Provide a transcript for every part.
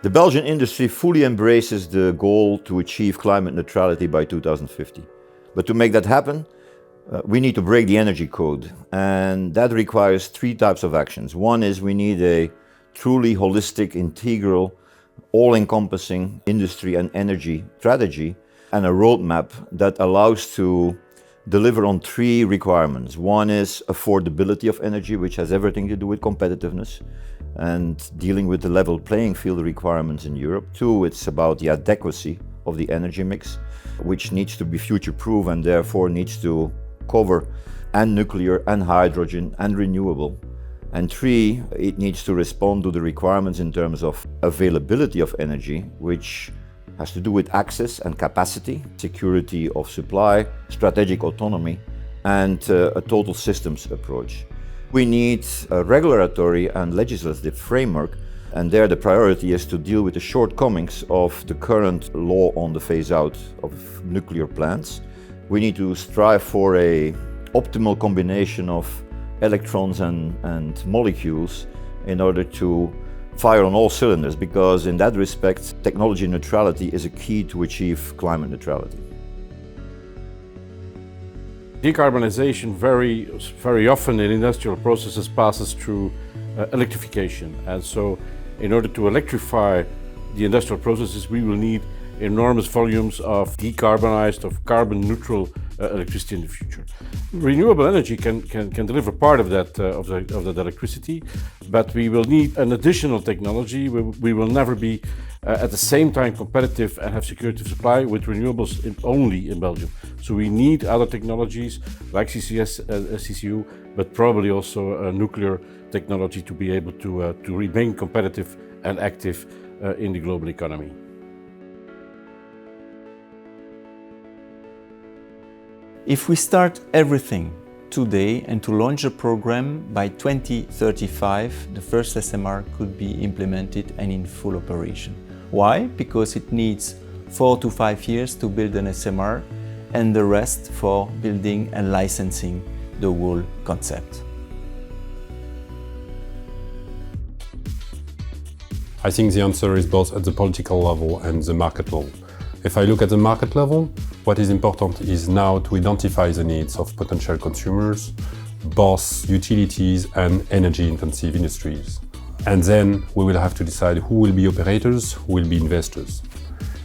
The Belgian industry fully embraces the goal to achieve climate neutrality by 2050. But to make that happen, we need to break the energy code, and that requires three types of actions. One is we need a truly holistic, integral, all-encompassing industry and energy strategy and a roadmap that allows to deliver on three requirements. One is affordability of energy, which has everything to do with competitiveness and dealing with the level playing field requirements in Europe. Two, it's about the adequacy of the energy mix, which needs to be future-proof and therefore needs to cover and nuclear and hydrogen and renewable. And three, it needs to respond to the requirements in terms of availability of energy, which has to do with access and capacity, security of supply, strategic autonomy, and a total systems approach. We need a regulatory and legislative framework, and there the priority is to deal with the shortcomings of the current law on the phase-out of nuclear plants. We need to strive for an optimal combination of electrons and molecules in order to fire on all cylinders, because in that respect, technology neutrality is a key to achieve climate neutrality. Decarbonization very often in industrial processes passes through electrification. And so in order to electrify the industrial processes, we will need enormous volumes of decarbonized, of carbon neutral electricity in the future. Renewable energy can deliver part of that electricity, but we will need an additional technology. We will never be at the same time competitive and have security of supply with renewables only in Belgium. So we need other technologies like CCS, CCU, but probably also nuclear technology to be able to remain competitive and active in the global economy. If we start everything today and to launch a program by 2035, the first SMR could be implemented and in full operation. Why? Because it needs 4 to 5 years to build an SMR and the rest for building and licensing the whole concept. I think the answer is both at the political level and the market level. If I look at the market level, what is important is now to identify the needs of potential consumers, both utilities and energy-intensive industries. And then we will have to decide who will be operators, who will be investors.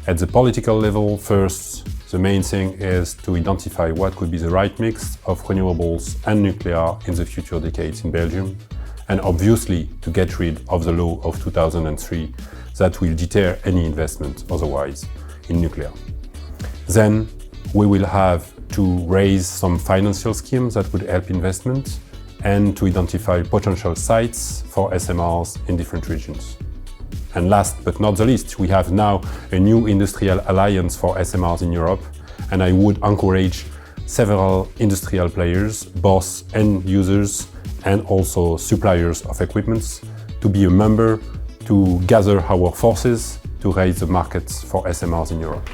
At the political level, first, the main thing is to identify what could be the right mix of renewables and nuclear in the future decades in Belgium, and obviously to get rid of the law of 2003 that will deter any investment otherwise in nuclear. Then we will have to raise some financial schemes that would help investment and to identify potential sites for SMRs in different regions. And last but not the least, we have now a new industrial alliance for SMRs in Europe, and I would encourage several industrial players, both end users and also suppliers of equipment, to be a member, to gather our forces to raise the markets for SMRs in Europe.